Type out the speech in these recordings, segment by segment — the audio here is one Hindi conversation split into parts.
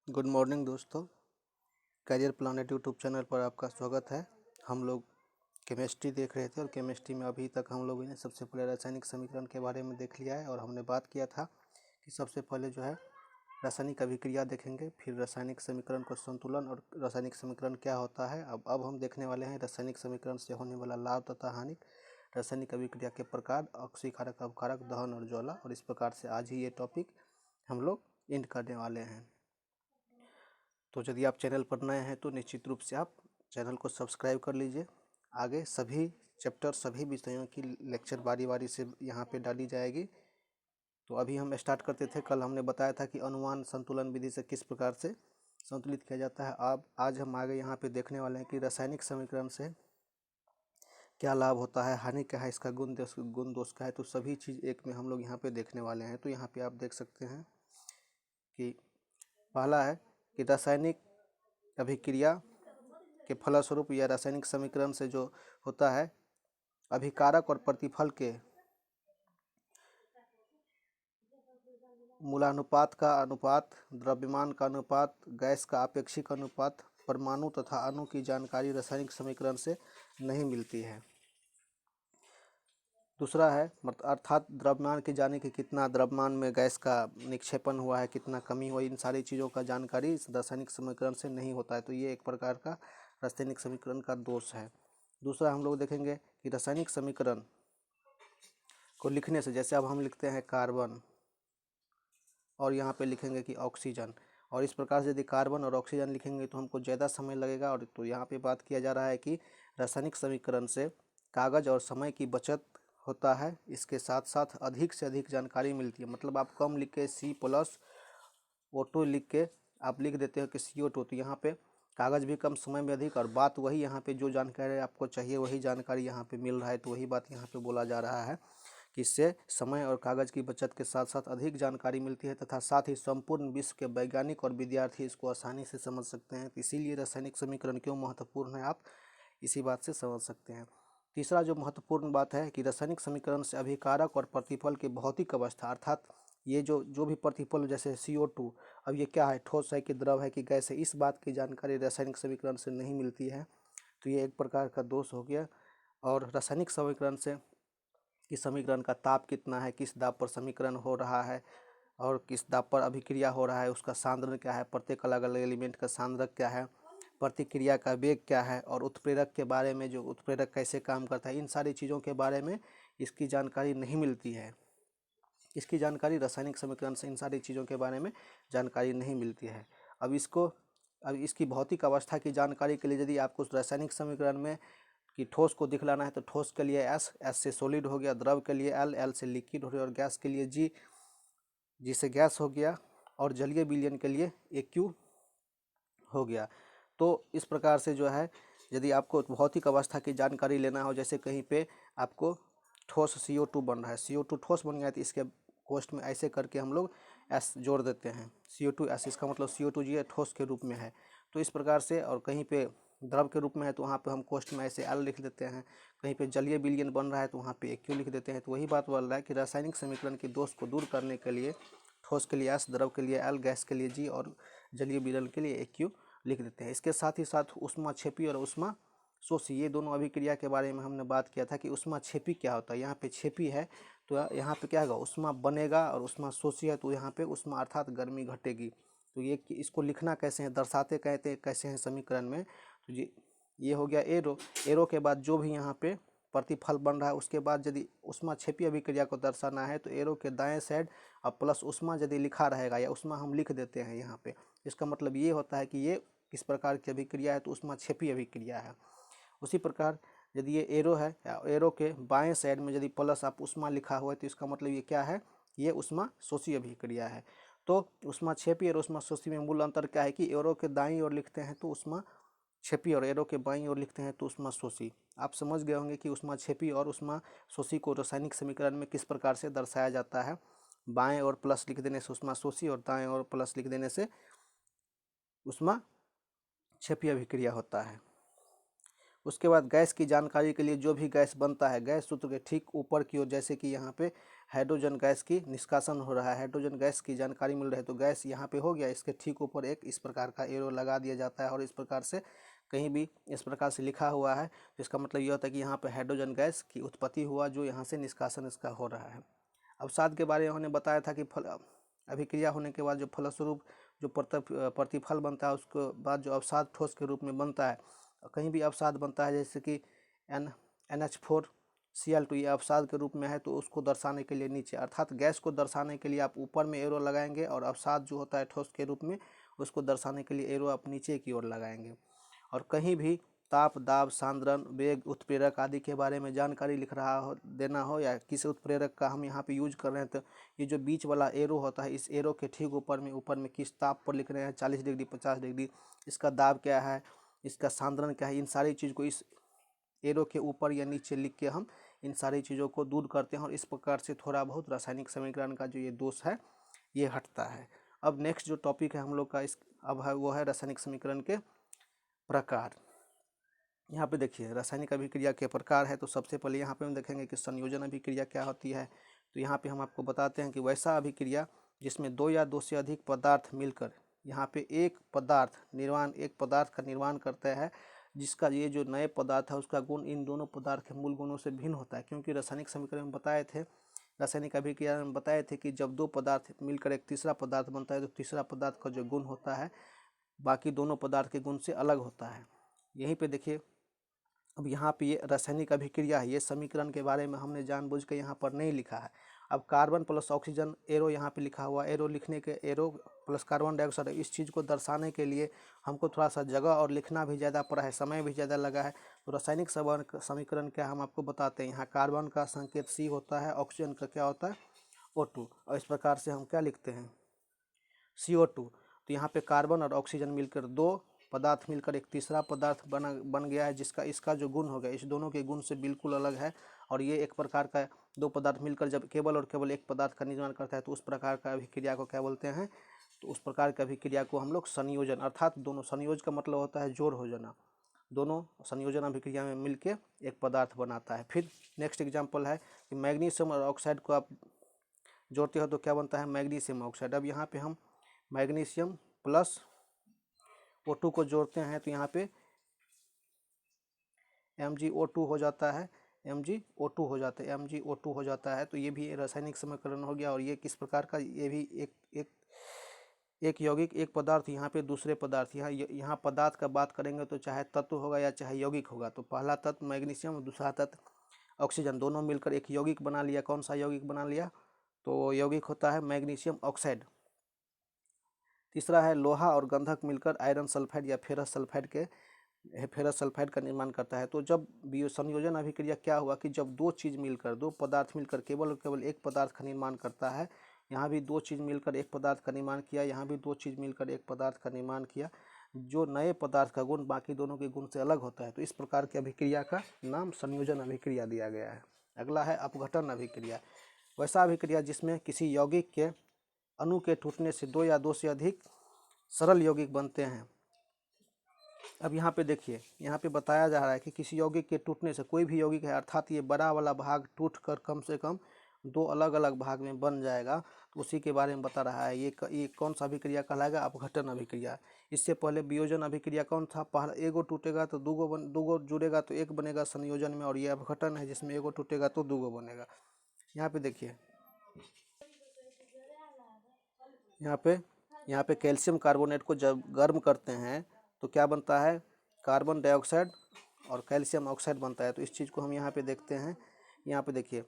गुड मॉर्निंग दोस्तों। करियर प्लानेट यूट्यूब चैनल पर आपका स्वागत है। हम लोग केमिस्ट्री देख रहे थे और केमिस्ट्री में अभी तक हम लोगों ने सबसे पहले रासायनिक समीकरण के बारे में देख लिया है और हमने बात किया था कि सबसे पहले जो है रासायनिक अभिक्रिया देखेंगे, फिर रासायनिक समीकरण का संतुलन और रासायनिक समीकरण क्या होता है। अब हम देखने वाले हैं रासायनिक समीकरण से होने वाला लाभ तथा हानि, रासायनिक अभिक्रिया के प्रकार, ऑक्सीकारक, अपकारक, दहन और ज्वाला। और इस प्रकार से आज ही ये टॉपिक हम लोग एंड करने वाले हैं। तो यदि आप चैनल पर नए हैं तो निश्चित रूप से आप चैनल को सब्सक्राइब कर लीजिए। आगे सभी चैप्टर, सभी विषयों की लेक्चर बारी बारी से यहाँ पे डाली जाएगी। तो अभी हम स्टार्ट करते थे। कल हमने बताया था कि अनुमान संतुलन विधि से किस प्रकार से संतुलित किया जाता है। अब आज हम आगे यहाँ पे देखने वाले हैं कि रासायनिक समीकरण से क्या लाभ होता है, हानि क्या है, इसका गुण दोष क्या है। तो सभी चीज़ एक में हम लोग यहाँ पे देखने वाले हैं। तो यहाँ पे आप देख सकते हैं कि पहला है कि रासायनिक अभिक्रिया के फलस्वरूप या रासायनिक समीकरण से जो होता है, अभिकारक और प्रतिफल के मूलानुपात का अनुपात, द्रव्यमान का अनुपात, गैस का आपेक्षिक अनुपात, परमाणु तथा अणु की जानकारी रासायनिक समीकरण से नहीं मिलती है। दूसरा है अर्थात द्रव्यमान की जाने कि कितना द्रव्यमान में गैस का निक्षेपण हुआ है, कितना कमी हुआ, इन सारी चीज़ों का जानकारी इस रासायनिक समीकरण से नहीं होता है। तो ये एक प्रकार का रासायनिक समीकरण का दोष है। दूसरा हम लोग देखेंगे कि रासायनिक समीकरण को लिखने से, जैसे अब हम लिखते हैं कार्बन और यहाँ पे लिखेंगे कि ऑक्सीजन, और इस प्रकार से यदि कार्बन और ऑक्सीजन लिखेंगे तो हमको ज़्यादा समय लगेगा। और तो यहाँ पे बात किया जा रहा है कि रासायनिक समीकरण से कागज़ और समय की बचत होता है, इसके साथ साथ अधिक से अधिक जानकारी मिलती है। मतलब आप कम लिख के C+O2 लिख के आप लिख देते हो कि CO2, तो यहाँ पे कागज़ भी कम, समय में अधिक, और बात वही, यहाँ पे जो जानकारी आपको चाहिए वही जानकारी यहाँ पे मिल रहा है। तो वही बात यहाँ पे बोला जा रहा है कि इससे समय और कागज़ की बचत के साथ साथ अधिक जानकारी मिलती है तथा साथ ही संपूर्ण विश्व के वैज्ञानिक और विद्यार्थी इसको आसानी से समझ सकते हैं। तो इसीलिए रासायनिक समीकरण क्यों महत्वपूर्ण है, आप इसी बात से समझ सकते हैं। तीसरा जो महत्वपूर्ण बात है कि रासायनिक समीकरण से अभिकारक और प्रतिफल की भौतिक अवस्था, अर्थात ये जो भी प्रतिफल, जैसे CO2, अब ये क्या है, ठोस है कि द्रव है कि गैस है, इस बात की जानकारी रासायनिक समीकरण से नहीं मिलती है। तो ये एक प्रकार का दोष हो गया। और रासायनिक समीकरण से कि समीकरण का ताप कितना है, किस दाब पर समीकरण हो रहा है और किस दाब पर अभिक्रिया हो रहा है, उसका सांद्रण क्या है, प्रत्येक अलग अलग एलिमेंट का सांद्रक क्या है, प्रतिक्रिया का वेग क्या है, और उत्प्रेरक के बारे में, जो उत्प्रेरक कैसे काम करता है, इन सारी चीज़ों के बारे में इसकी जानकारी नहीं मिलती है। इसकी जानकारी रासायनिक समीकरण से इन सारी चीज़ों के बारे में जानकारी नहीं मिलती है। अब इसकी भौतिक अवस्था की जानकारी के लिए यदि आपको रासायनिक समीकरण में कि ठोस को दिखलाना है तो ठोस के लिए S, S से सॉलिड हो गया, द्रव के लिए L, L से लिक्विड हो गया, और गैस के लिए G, G से गैस हो गया, और जलीय विलयन के लिए AQ हो गया। तो इस प्रकार से जो है, यदि आपको भौतिक अवस्था की जानकारी लेना हो, जैसे कहीं पे आपको ठोस CO2 बन रहा है, CO2 ठोस बन गया, तो इसके कोष्ठ में ऐसे करके हम लोग S जोड़ देते हैं, CO2S, इसका मतलब CO2G ठोस के रूप में है। तो इस प्रकार से, और कहीं पे द्रव के रूप में है तो वहाँ पे हम कोष्ठ में ऐसे L लिख देते हैं, कहीं पे जलीय विलयन बन रहा है तो वहाँ पे AQ लिख देते हैं। तो वही बात बोल रहा है कि रासायनिक समीकरण के दोष को दूर करने के लिए ठोस के लिए S, द्रव के लिए L, गैस के लिए G और जलीय विलयन के लिए AQ लिख देते हैं। इसके साथ ही साथ ऊष्माक्षेपी और ऊष्मा शोषी, ये दोनों अभिक्रिया के बारे में हमने बात किया था कि ऊष्माक्षेपी क्या होता है। यहाँ पे क्षेपी है तो यहाँ पे क्या होगा, ऊष्मा बनेगा, और ऊष्मा शोषी है तो यहाँ पे ऊष्मा अर्थात गर्मी घटेगी। तो ये इसको लिखना कैसे है, दर्शाते कहते कैसे हैं समीकरण में। तो ये हो गया एरो। एरो के बाद जो भी यहाँ पे प्रतिफल बन रहा है, उसके बाद यदि ऊष्माक्षेपी अभिक्रिया को दर्शाना है तो एरो के दाएं साइड और प्लस ऊष्मा यदि लिखा रहेगा, या ऊष्मा हम लिख देते हैं यहाँ पे, इसका मतलब ये होता है कि ये किस प्रकार की अभिक्रिया है, तो ऊष्माक्षेपी अभिक्रिया है। उसी प्रकार यदि ये एरो है, एरो के बाएं साइड में यदि प्लस आप ऊष्मा लिखा हुआ है तो इसका मतलब ये क्या है, ये ऊष्मा शोषी अभिक्रिया है। तो ऊष्माक्षेपी और ऊष्मा शोषी में मूल अंतर क्या है कि एरो के दाईं ओर लिखते हैं तो ऊष्मा क्षेपी, और एरो के बाईं ओर लिखते हैं तो ऊष्मा शोषी। आप समझ गए होंगे कि ऊष्मा क्षेपी और ऊष्मा शोषी को रासायनिक समीकरण में किस प्रकार से दर्शाया जाता है। बाएं ओर प्लस लिख देने से ऊष्मा शोषी, और दाएं ओर प्लस लिख देने से ऊष्मा क्षेपी अभिक्रिया होता है। उसके बाद गैस की जानकारी के लिए, जो भी गैस बनता है, गैस सूत्र के ठीक ऊपर की ओर, जैसे कि यहाँ पे हाइड्रोजन गैस की निष्कासन हो रहा है, हाइड्रोजन गैस की जानकारी मिल रही है। तो गैस यहाँ पे हो गया, इसके ठीक ऊपर एक इस प्रकार का एरो लगा दिया जाता है और इस प्रकार से कहीं भी इस प्रकार से लिखा हुआ है, तो इसका मतलब ये होता है कि यहाँ पे हाइड्रोजन गैस की उत्पत्ति हुआ, जो यहाँ से निष्कासन इसका हो रहा है। अवसाद के बारे में उन्होंने बताया था कि अभिक्रिया होने के बाद जो फलस्वरूप जो प्रतिफल बनता है, उसके बाद जो अवसाद ठोस के रूप में बनता है। कहीं भी अवसाद बनता है जैसे कि NH4Cl2, ये अवसाद के रूप में है, तो उसको दर्शाने के लिए नीचे, अर्थात गैस को दर्शाने के लिए आप ऊपर में एरो लगाएंगे, और अवसाद जो होता है ठोस के रूप में, उसको दर्शाने के लिए एरो आप नीचे की ओर लगाएंगे। और कहीं भी ताप, दाब, सांद्रण, वेग, उत्प्रेरक आदि के बारे में जानकारी लिख रहा हो, देना हो, या किस उत्प्रेरक का हम यहाँ पे यूज कर रहे हैं, तो ये जो बीच वाला एरो होता है, इस एरो के ठीक ऊपर में किस ताप पर लिख रहे हैं, 40 डिग्री, 50 डिग्री, इसका दाब क्या है, इसका सांद्रण क्या है, इन सारी चीज़ को इस एरो के ऊपर या नीचे लिख के हम इन सारी चीज़ों को दूर करते हैं, और इस प्रकार से थोड़ा बहुत रासायनिक समीकरण का जो ये दोष है ये हटता है। अब नेक्स्ट जो टॉपिक है हम लोग का अब है वो है रासायनिक समीकरण के प्रकार। यहाँ पे देखिए रासायनिक अभिक्रिया के प्रकार है, तो सबसे पहले यहाँ पे हम देखेंगे कि संयोजन अभिक्रिया क्या होती है। तो यहाँ पे हम आपको बताते हैं कि वैसा अभिक्रिया जिसमें दो या दो से अधिक पदार्थ मिलकर यहाँ पे एक पदार्थ का निर्माण करता है, जिसका ये जो नए पदार्थ है उसका गुण इन दोनों पदार्थ के मूल गुणों से भिन्न होता है। क्योंकि रासायनिक समीकरण में बताए थे, रासायनिक अभिक्रिया में बताए थे कि जब दो पदार्थ मिलकर एक तीसरा पदार्थ बनता है, तो तीसरा पदार्थ का जो गुण होता है बाकी दोनों पदार्थ के गुण से अलग होता है। यहीं पे देखिए, अब यहाँ पे ये रासायनिक अभिक्रिया है, ये समीकरण के बारे में हमने जानबूझ के यहाँ पर नहीं लिखा है। अब कार्बन प्लस ऑक्सीजन एरो यहाँ पे लिखा हुआ, एरो लिखने के, एरो प्लस कार्बन डाइऑक्साइड, इस चीज़ को दर्शाने के लिए हमको थोड़ा सा जगह और लिखना भी ज़्यादा पड़ा है, समय भी ज़्यादा लगा है। तो रासायनिक समीकरण क्या हम आपको बताते हैं। यहाँ कार्बन का संकेत C होता है, ऑक्सीजन का क्या होता है O2, और इस प्रकार से हम क्या लिखते हैं CO2। तो यहाँ पे कार्बन और ऑक्सीजन मिलकर दो पदार्थ मिलकर एक तीसरा पदार्थ बन गया है, जिसका इसका जो गुण हो गया इस दोनों के गुण से बिल्कुल अलग है। और ये एक प्रकार का दो पदार्थ मिलकर जब केवल और केवल एक पदार्थ का निर्माण करता है, तो उस प्रकार का अभिक्रिया को क्या बोलते हैं, तो उस प्रकार की अभिक्रिया को हम लोग संयोजन, अर्थात दोनों, संयोज का मतलब होता है जोड़ हो जाना, दोनों संयोजन अभिक्रिया में मिलके एक पदार्थ बनाता है। फिर नेक्स्ट एग्जाम्पल है कि मैग्नीशियम और ऑक्साइड को आप जोड़ते हो तो क्या बनता है, मैग्नीशियम ऑक्साइड। अब यहाँ पे हम मैग्नीशियम प्लस O2 को जोड़ते हैं, तो यहाँ पे MgO2 हो जाता है, MgO2 हो जाता है, MgO2 हो जाता है। तो ये भी रासायनिक समीकरण हो गया। और ये किस प्रकार का, ये भी एक यौगिक, एक पदार्थ, यहाँ पे दूसरे पदार्थ, यहाँ पदार्थ का बात करेंगे तो चाहे तत्व होगा या चाहे यौगिक होगा। तो पहला तत्व मैग्नीशियम और दूसरा तत्व ऑक्सीजन, दोनों मिलकर एक यौगिक बना लिया। कौन सा यौगिक बना लिया, तो यौगिक होता है मैग्नीशियम ऑक्साइड। तीसरा है लोहा और गंधक मिलकर आयरन सल्फाइड या फेरस सल्फाइड का निर्माण करता है। तो जब संयोजन अभिक्रिया क्या हुआ कि जब दो पदार्थ मिलकर केवल और केवल एक पदार्थ का निर्माण करता है, यहाँ भी दो चीज़ मिलकर एक पदार्थ का निर्माण किया, यहाँ भी दो चीज़ मिलकर एक पदार्थ का निर्माण किया, जो नए पदार्थ का गुण बाकी दोनों के गुण से अलग होता है। तो इस प्रकार की अभिक्रिया का नाम संयोजन अभिक्रिया दिया गया है। अगला है अपघटन अभिक्रिया। वैसा अभिक्रिया जिसमें किसी यौगिक के अणु के टूटने से दो या दो से अधिक सरल यौगिक बनते हैं। अब यहाँ पे देखिए, यहाँ पे बताया जा रहा है कि किसी यौगिक के टूटने से, कोई भी यौगिक है अर्थात ये बड़ा वाला भाग टूटकर कम से कम दो अलग अलग भाग में बन जाएगा, तो उसी के बारे में बता रहा है। ये कौन सा अभिक्रिया कहलाएगा, अपघटन अभिक्रिया। इससे पहले वियोजन अभिक्रिया कौन था, पहला एगो टूटेगा तो दूगो जुड़ेगा तो एक बनेगा संयोजन में, और ये अपघटन है जिसमें एगो टूटेगा तो दूगो बनेगा। यहाँ पे देखिए, यहाँ पे कैल्शियम कार्बोनेट को जब गर्म करते हैं तो क्या बनता है, कार्बन डाइऑक्साइड और कैल्शियम ऑक्साइड बनता है। तो इस चीज़ को हम यहाँ पे देखते हैं। यहाँ पे देखिए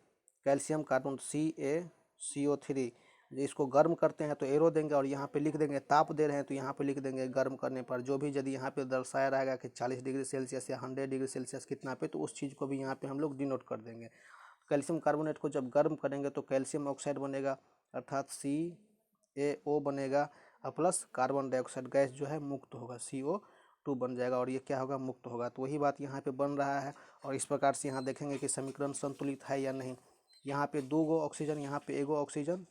कैल्शियम कार्बन CaCO3, इसको गर्म करते हैं तो एरो देंगे, और यहाँ पे लिख देंगे ताप दे रहे हैं तो यहाँ पे लिख देंगे गर्म करने पर। जो भी यदि यहाँ पे दर्शाया रहेगा कि 40 डिग्री सेल्सियस या 100 डिग्री सेल्सियस कितना पे, तो उस चीज़ को भी यहाँ पे हम लोग डिनोट कर देंगे। कैल्शियम कार्बोनेट को जब गर्म करेंगे तो कैल्शियम ऑक्साइड बनेगा, अर्थात CaO बनेगा, और प्लस कार्बन डाइऑक्साइड गैस जो है मुक्त होगा, CO2 बन जाएगा, और ये क्या होगा, मुक्त होगा। तो वही बात यहाँ पे बन रहा है। और इस प्रकार से यहाँ देखेंगे कि समीकरण संतुलित है या नहीं। यहाँ पे दो गो ऑक्सीजन, यहाँ पे एगो ऑक्सीजन,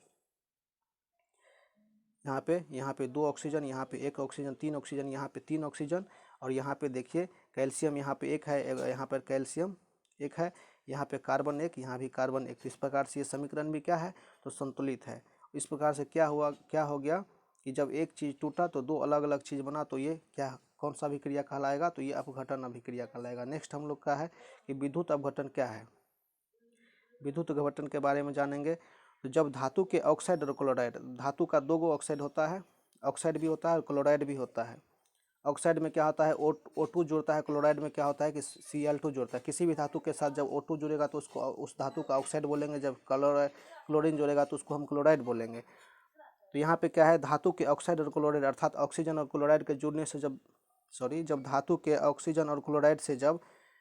यहाँ पे दो ऑक्सीजन, यहाँ पे एक ऑक्सीजन, तीन ऑक्सीजन, यहाँ पे तीन ऑक्सीजन, और यहाँ पे देखिए कैल्शियम यहाँ पे एक है, यहाँ पर कैल्शियम एक है, यहाँ पे कार्बन 1, यहाँ भी कार्बन 1। तो इस प्रकार से ये समीकरण भी क्या है, तो संतुलित है। इस प्रकार से क्या हो गया कि जब एक चीज़ टूटा तो दो अलग अलग चीज़ बना, तो ये क्या, कौन सा अभिक्रिया कहलाएगा, तो ये अपघटन अभिक्रिया कहलाएगा। नेक्स्ट हम लोग का है कि विद्युत अपघटन क्या है। विद्युत अपघटन के बारे में जानेंगे। तो जब धातु के ऑक्साइड और क्लोराइड, धातु का दो गो ऑक्साइड होता है, ऑक्साइड भी होता है और क्लोराइड भी होता है। ऑक्साइड में क्या होता है, O2 जुड़ता है, क्लोराइड में क्या होता है कि Cl2 जुड़ता है। किसी भी धातु के साथ जब O2 जुड़ेगा तो उसको उस धातु का ऑक्साइड बोलेंगे, जब क्लोरीन जुड़ेगा तो उसको हम क्लोराइड बोलेंगे। तो यहाँ पे क्या है, धातु के ऑक्साइड और क्लोराइड अर्थात ऑक्सीजन और क्लोराइड के जुड़ने से जब धातु के ऑक्सीजन और क्लोराइड से जब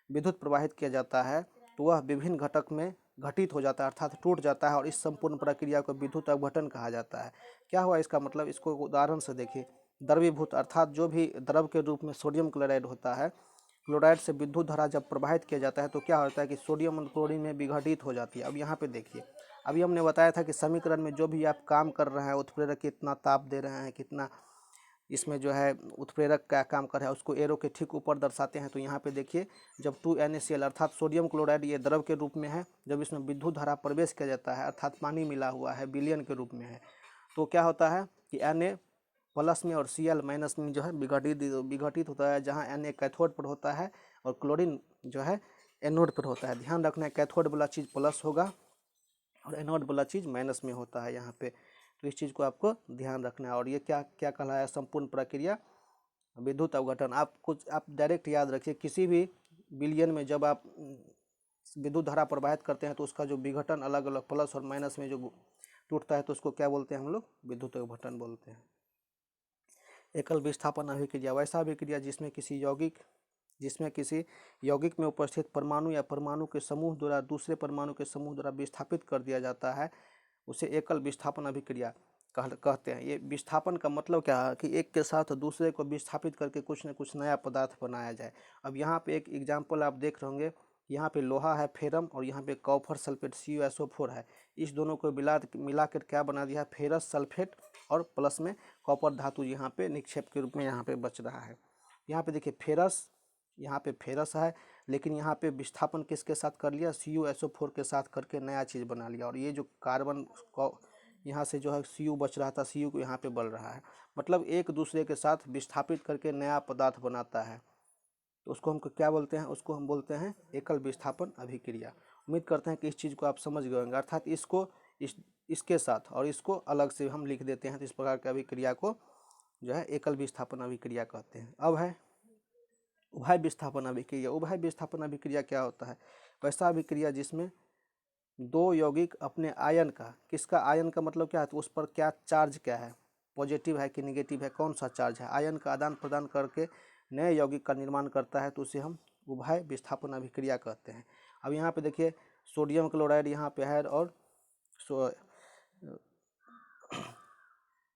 विद्युत प्रवाहित किया जाता है तो वह विभिन्न घटक में घटित हो जाता है अर्थात टूट जाता है, और इस संपूर्ण प्रक्रिया को विद्युत अपघटन कहा जाता है। क्या हुआ इसका मतलब, इसको उदाहरण से देखिए। द्रवीभूत अर्थात जो भी द्रव के रूप में सोडियम क्लोराइड होता है, क्लोराइड से विद्युत धारा जब प्रवाहित किया जाता है तो क्या होता है कि सोडियम और क्लोरीन में विघटित हो जाती है। अब यहाँ पे देखिए, अभी हमने बताया था कि समीकरण में जो भी आप काम कर रहे हैं, उत्प्रेरक कितना ताप दे रहे हैं, कितना इसमें जो है उत्प्रेरक क्या काम कर रहा है, उसको एरो के ठीक ऊपर दर्शाते हैं। तो यहाँ पे देखिए, जब 2NaCl अर्थात सोडियम क्लोराइड ये द्रव के रूप में है, जब इसमें विद्युत धारा प्रवेश किया जाता है अर्थात पानी मिला हुआ है, विलयन के रूप में है, तो क्या होता है कि Na+ में और Cl- में जो है विघटित होता है, जहाँ Na कैथोड पर होता है और क्लोरीन जो है एनोड पर होता है। ध्यान रखना है, कैथोड वाला चीज़ प्लस होगा और एनोड वाला चीज़ माइनस में होता है यहाँ पे। तो इस चीज़ को आपको ध्यान रखना है। और ये क्या क्या कहलाया, संपूर्ण प्रक्रिया विद्युत अपघटन। आप डायरेक्ट याद रखिए, किसी भी विलयन में जब आप विद्युत धारा प्रवाहित करते हैं तो उसका जो विघटन अलग अलग प्लस और माइनस में जो टूटता है तो उसको क्या बोलते हैं हम लोग, विद्युत अपघटन बोलते हैं। एकल विस्थापन अभिक्रिया, वैसा अभिक्रिया जिसमें किसी यौगिक में उपस्थित परमाणु या परमाणु के समूह द्वारा दूसरे परमाणु के समूह द्वारा विस्थापित कर दिया जाता है, उसे एकल विस्थापन अभिक्रिया कहते हैं। ये विस्थापन का मतलब क्या है कि एक के साथ दूसरे को विस्थापित करके कुछ न कुछ नया पदार्थ बनाया जाए। अब यहाँ पे एक एग्जाम्पल आप देख रहे होंगे, यहाँ पे लोहा है फेरम और यहाँ पे कॉपर सल्फेट CuSO4 है। इस दोनों को मिलाकर क्या बना दिया है, फेरस सल्फेट, और प्लस में कॉपर धातु यहाँ पे निक्षेप के रूप में यहाँ पे बच रहा है। यहाँ पे देखिए फेरस, यहाँ पे फेरस है, लेकिन यहाँ पे विस्थापन किसके साथ कर लिया, CuSO4 के साथ करके नया चीज़ बना लिया। और ये जो कार्बन यहाँ से जो है Cu बच रहा था, Cu को यहाँ पे बल रहा है, मतलब एक दूसरे के साथ विस्थापित करके नया पदार्थ बनाता है। तो उसको हम क्या बोलते हैं, उसको हम बोलते हैं एकल विस्थापन अभिक्रिया। उम्मीद करते हैं कि इस चीज़ को आप समझ गए होंगे, अर्थात इसको इसके साथ और इसको अलग से हम लिख देते हैं। तो इस प्रकार की अभिक्रिया को जो है एकल विस्थापन अभिक्रिया कहते हैं। अब है उभय विस्थापन अभिक्रिया। उभय विस्थापन अभिक्रिया क्या होता है, वैसा अभिक्रिया जिसमें दो यौगिक अपने आयन का, किसका आयन का मतलब क्या है, तो उस पर क्या चार्ज क्या है, पॉजिटिव है कि निगेटिव है, कौन सा चार्ज है, आयन का आदान प्रदान करके नए यौगिक का निर्माण करता है, तो उसे हम उभय विस्थापन अभिक्रिया कहते हैं। अब यहाँ पे देखिए, सोडियम क्लोराइड यहाँ पे है और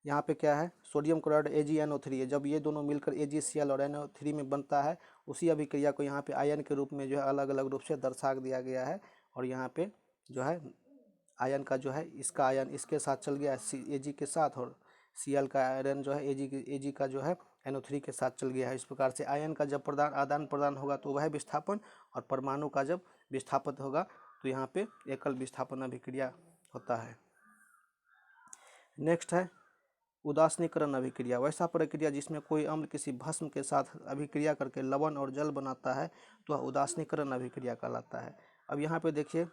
यहाँ पे क्या है, सोडियम क्लोराइड AgNO3 है। जब ये दोनों मिलकर AgCl और NO3 में बनता है, उसी अभिक्रिया को यहाँ पे आयन के रूप में जो है अलग अलग रूप से दर्शा दिया गया है। और यहाँ पे जो है आयन का जो है, इसका आयन इसके साथ चल गया Ag के साथ, और Cl का आयन जो है Ag का जो है NO3 के साथ चल गया है। इस प्रकार से आयन का जब आदान प्रदान होगा तो वह विस्थापन, और परमाणु का जब विस्थापित होगा तो यहाँ पे एकल विस्थापन अभिक्रिया होता है। नेक्स्ट है उदासीनीकरण अभिक्रिया। वैसा प्रक्रिया जिसमें कोई अम्ल किसी भस्म के साथ अभिक्रिया करके लवण और जल बनाता है तो वह उदासीनीकरण अभिक्रिया कहलाता है। अब यहाँ पे देखिए,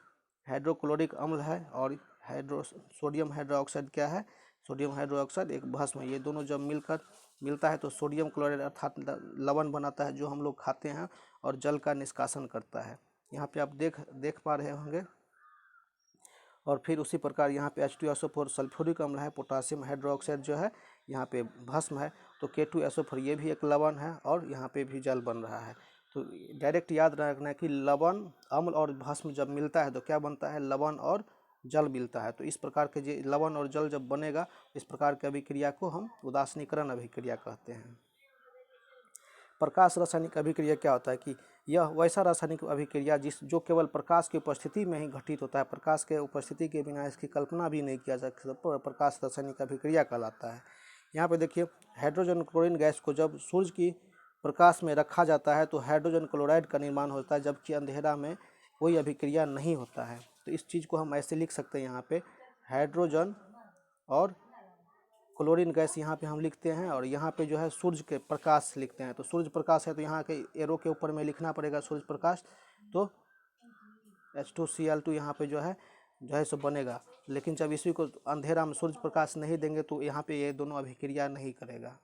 हाइड्रोक्लोरिक अम्ल है और सोडियम हाइड्रोक्साइड क्या है, सोडियम हाइड्रोक्साइड एक भस्म है। ये दोनों जब मिलता है तो सोडियम क्लोराइड अर्थात लवण बनाता है जो हम लोग खाते हैं, और जल का निष्कासन करता है। यहाँ पे आप देख पा रहे होंगे। और फिर उसी प्रकार यहाँ पे H2SO4 सल्फ्यूरिक अम्ल है, पोटासियम हाइड्रोक्साइड जो है यहाँ पे भस्म है, तो K2SO4 ये भी एक लवण है और यहाँ पे भी जल बन रहा है। तो डायरेक्ट याद रखना है कि लवण, अम्ल और भस्म जब मिलता है तो क्या बनता है, लवण और जल मिलता है। तो इस प्रकार के जो लवण और जल जब बनेगा, इस प्रकार की अभिक्रिया को हम उदासीनीकरण अभिक्रिया कहते हैं। प्रकाश रासायनिक अभिक्रिया क्या होता है कि यह वैसा रासायनिक अभिक्रिया जो केवल प्रकाश की उपस्थिति में ही घटित होता है, प्रकाश के उपस्थिति के बिना इसकी कल्पना भी नहीं किया जा सकता, प्रकाश रासायनिक अभिक्रिया कहलाता है। यहाँ पे देखिए, हाइड्रोजन क्लोरीन गैस को जब सूर्य की प्रकाश में रखा जाता है तो हाइड्रोजन क्लोराइड का निर्माण होता है, जबकि अंधेरा में कोई अभिक्रिया नहीं होता है। तो इस चीज़ को हम ऐसे लिख सकते हैं यहाँ पे, हाइड्रोजन और क्लोरीन गैस यहाँ पे हम लिखते हैं, और यहाँ पे जो है सूर्य के प्रकाश लिखते हैं। तो सूर्य प्रकाश है तो यहाँ के एरो के ऊपर में लिखना पड़ेगा सूर्य प्रकाश, तो H2Cl2 यहाँ पे जो है सो बनेगा। लेकिन जब इसी को अंधेरा में सूर्य प्रकाश नहीं देंगे तो यहाँ पे ये दोनों अभिक्रिया नहीं करेगा।